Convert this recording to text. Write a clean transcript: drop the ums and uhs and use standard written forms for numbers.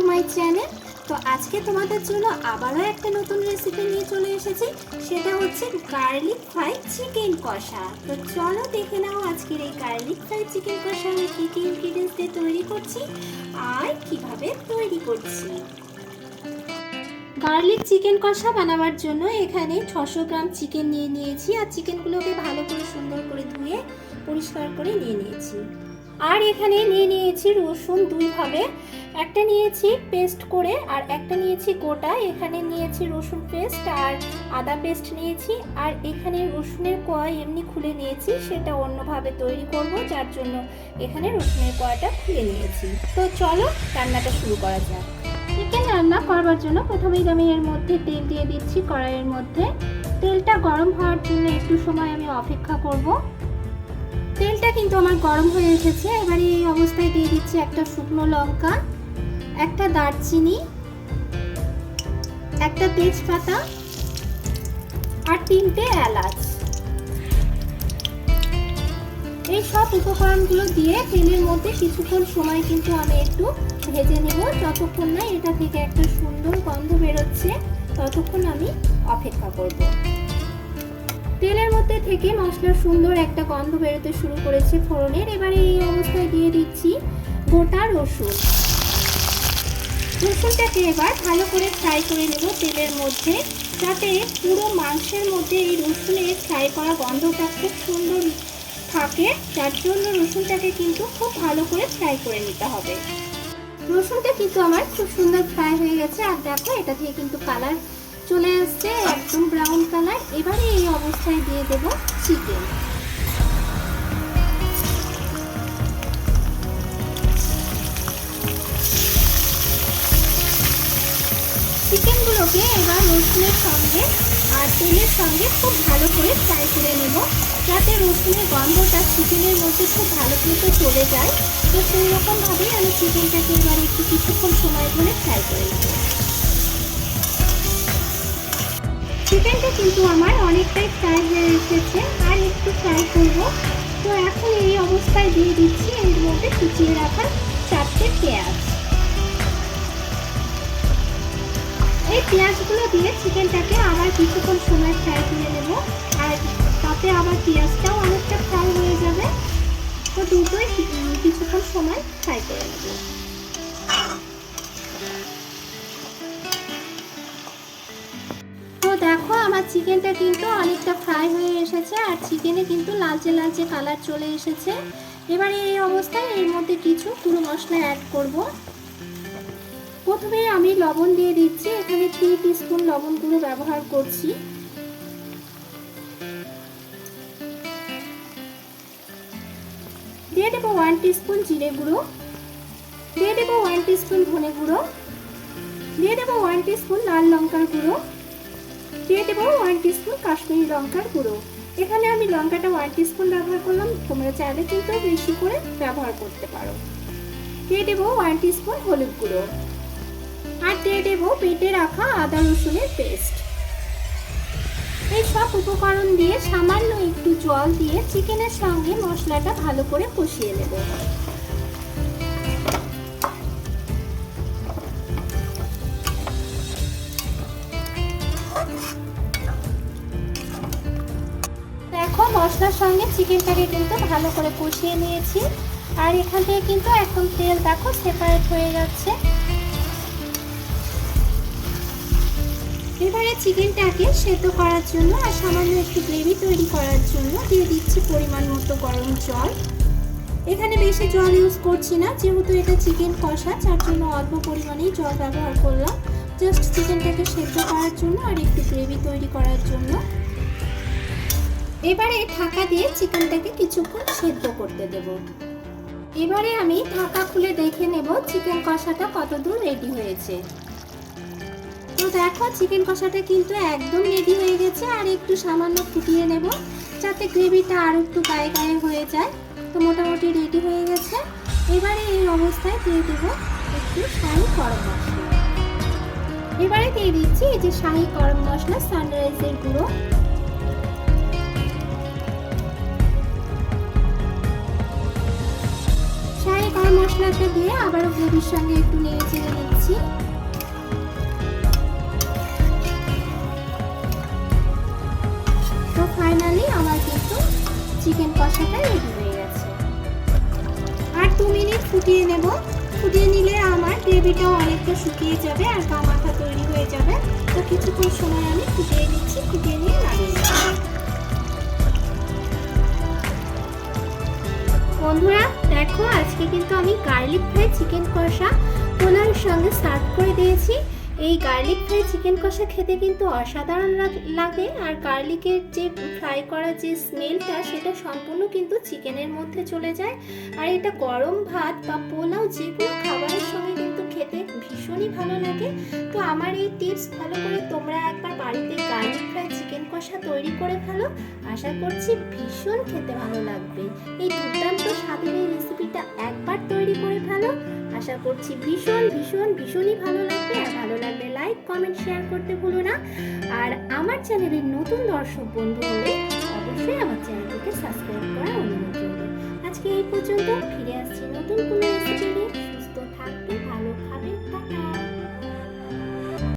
To my channel. তো আজকে তোমাদের জন্য আবারও একটা নতুন রেসিপি নিয়ে চলে এসেছি, সেটা হচ্ছে গার্লিক ফ্রাই চিকেন কষা। তো চলো দেখে নাও আজকের এই গার্লিক ফ্রাই চিকেন কষা আমি কী কী ইনগ্রিডিয়েন্টস দিয়ে তৈরি করছি আর কিভাবে তৈরি করছি। গার্লিক চিকেন কষা বানাবার জন্য এখানে 600 গ্রাম চিকেন নিয়ে নিয়েছি, আর চিকেনগুলোকে ভালো করে সুন্দর করে ধুয়ে পরিষ্কার করে নিয়ে নিয়েছি। আর এখানে নিয়ে নিয়েছি রসুন দুই ভাবে, একটা নিয়েছি পেস্ট করে আর একটা নিয়েছি গোটা। এখানে নিয়েছি রসুন পেস্ট আর আদা পেস্ট নিয়েছি, আর এখানে রসুনের কোয়া এমনি খুলে নিয়েছি, সেটা অন্যভাবে তৈরি করব, যার জন্য এখানে রসুনের কোয়াটা খুলে নিয়েছি। তো চলো রান্নাটা শুরু করা যাক। চিকেন রান্না করবার জন্য প্রথমেই আমি এর মধ্যে তেল দিয়ে দিচ্ছি কড়াইয়ের মধ্যে। তেলটা গরম হওয়ার জন্য একটু সময় আমি অপেক্ষা করব। তেলটা কিন্তু আমার গরম হয়ে এসেছে। এবারে এই অবস্থায় দিয়ে দিচ্ছি একটা শুকনো লঙ্কা, একটা দারচিনি, একটা তেজপাতা আর 3টে এলাচ। এই সব উপকরণগুলো দিয়ে তেলের মধ্যে কিছুক্ষণ সময় কিন্তু আমি একটু ভেজে নেব। যতক্ষণ না এটা থেকে একটা সুন্দর গন্ধ বেরোচ্ছে ততক্ষণ আমি অপেক্ষা করব। তেলের মধ্যে থেকে মশলার সুন্দর একটা গন্ধ বেরোতে শুরু করেছে ফোড়নের। এবারে এই অবস্থায় দিয়ে দিচ্ছি গোটা রসুন। রসুনটাকে এবার ভালো করে ফ্রাই করে নেব তেলের মধ্যে, যাতে পুরো মাংসের মধ্যে এই রসুনের ফ্রাই করা গন্ধটা খুব সুন্দর থাকে। যার জন্য রসুনটাকে কিন্তু খুব ভালো করে ফ্রাই করে নিতে হবে। রসুনটা কিন্তু আমার খুব সুন্দর ফ্রাই হয়ে গেছে, আর দেখো এটা থেকে কিন্তু কালার চলে আসছে একদম ব্রাউন কালার। এবারে এই অবস্থায় দিয়ে দেব চিকেন। চিকেনগুলোকে এবার রসুনের সঙ্গে আর তেলের সঙ্গে খুব ভালো করে ফ্রাই করে নেব, যাতে রসুনের গন্ধটা চিকেনের মধ্যে খুব ভালো মতো চলে যায়। তো সেই রকমভাবেই আমি চিকেনটাকে এবার একটু কিছুক্ষণ সময় ধরে ফ্রাই করে নেব। চিকেনটা কিন্তু আমার অনেকটাই ফ্রাই হয়ে এসেছে, আর একটু ফ্রাই করব। তো এখন এই অবস্থায় দিয়ে দিচ্ছি এর মধ্যে কুচিয়ে রাখা 4টে পেঁয়াজ। এই পেঁয়াজগুলো দিয়ে চিকেনটাকে আবার কিছুক্ষণ সময় ফ্রাই করে নেব, আর তাতে আবার পেঁয়াজটাও অনেকটা ফ্রাই হয়ে যাবে। তো দুটোই কিছুক্ষণ সময় ফ্রাই করে নেব। তো দেখো আমার চিকেনটা কিন্তু অনেকটা ফ্রাই হয়ে এসেছে, আর চিকেনে কিন্তু লালচে লালচে কালার চলে এসেছে। এবারে এই অবস্থায় এর মধ্যে কিছু গুঁড়ো মশলা অ্যাড করব। প্রথমে আমি লবণ দিয়ে দিচ্ছি, এখানে 3 টিস্পুন লবণ গুঁড়ো ব্যবহার করছি। দিয়ে দেবো 1 টিস্পুন জিরে গুঁড়ো, দিয়ে দেবো 1 টিস্পুন ধনে গুঁড়ো, দিয়ে দেবো 1 টিস্পুন লাল লঙ্কার গুঁড়ো, দিয়ে দেবো 1 টিস্পুন কাশ্মীরি লঙ্কার গুঁড়ো। এখানে আমি লঙ্কাটা 1 টিস্পুন ব্যবহার করলাম, তোমরা চাইলে কিন্তু বেশি করে ব্যবহার করতে পারো। দিয়ে দেবো 1 টিস্পুন হলুদ গুঁড়ো, আর দিয়ে দেবো বেটে রাখা আদা রসুনের পেস্ট। এই সব উপকরণ দিয়ে সামান্য একটু জল দিয়ে চিকেনের সঙ্গে মশলাটা ভালো করে কষিয়ে নেব। দেখো মশলার সঙ্গে চিকেনটাকে কিন্তু ভালো করে কষিয়ে নিয়েছি, আর এখান থেকে কিন্তু এখন তেল দেখো সেপারেট হয়ে যাচ্ছে। এবারে চিকেনটাকে সেদ্ধ করার জন্য আর সামান্য একটু গ্রেভি তৈরি করার জন্য দিয়ে দিচ্ছি পরিমাণ মতো গরম জল। এখানে বেশি জল ইউজ করছি না, যেহেতু এটা চিকেন কষা, যার জন্য অল্প পরিমাণেই জল ব্যবহার করলাম, জাস্ট চিকেনটাকে সেদ্ধ করার জন্য আর একটু গ্রেভি তৈরি করার জন্য। এবারে ঢাকা দিয়ে চিকেনটাকে কিছুক্ষণ সেদ্ধ করতে দেব। এবারে আমি ঢাকা খুলে দেখে নেব চিকেন কষাটা কতদূর রেডি হয়েছে। তো দেখো চিকেন কষাটা কিন্তু একদম রেডি হয়ে গেছে, আর একটু সামান্য ফুটিয়ে নেব যাতে গ্রেভিটা আর একটু গায়ে গায়ে হয়ে যায়। তো মোটামুটি রেডি হয়ে গেছে। এবারে এই অবস্থায় দিয়ে দেব একটু শাহি গরম মশলা। এবারে দিয়ে দিচ্ছি এই যে শাহি গরম মশলা সানরাইজের গুঁড়ো, শাহি কড়াইয়ে গরম মশলাটা দিয়ে আবার গ্রেভির সঙ্গে একটু নেড়ে চেড়ে নিচ্ছি। তো ফাইনালি আমার কিন্তু চিকেন কষাটা রেডি হয়ে গেছে। আর 2 মিনিট ফুটিয়ে নেব। ফুটিয়ে নিলে আমার গ্রেভিটাও অনেকটা শুকিয়ে যাবে আর গা মাখা তৈরি হয়ে যাবে। তো কিছুক্ষণ সময় আমি ফুটিয়ে নিচ্ছি, ফুটিয়ে নিয়ে নামিয়ে নেব। বন্ধুরা দেখো, আজকে কিন্তু আমি গার্লিক ফ্রাই চিকেন কষা পোলাওর সঙ্গে সার্ভ করে দিয়েছি। এই গার্লিক ফ্রাই চিকেন কষা খেতে কিন্তু অসাধারণ লাগে। আর গার্লিকের যে ফ্রাই করা যে স্মেলটা, সেটা সম্পূর্ণ কিন্তু চিকেনের মধ্যে চলে যায়। আর এটা গরম ভাত বা পোলাও যে কোনো খাবারের সঙ্গে কিন্তু খেতে ভীষণই ভালো লাগে। তো আমার এই টিপস ফলো করে তোমরা একবার বাড়িতে গার্লিক ফ্রাই চিকেন কষা তৈরি করে ফেলো। আশা করছি ভীষণ খেতে ভালো লাগবে। এই দুর্দান্ত স্বাদের এই রেসিপিটা একবার তৈরি করে ফেলো। আশা করছি ভীষণই ভালো লাগবে। আর ভালো লাগলে লাইক, কমেন্ট, শেয়ার করতে ভুলো না। আর আমার চ্যানেলের নতুন দর্শক বন্ধু হলে অবশ্যই আমার চ্যানেলটিকে সাবস্ক্রাইব করার অনুরোধ করব। আজকে এই পর্যন্ত, ফিরে আসছি নতুন কোনো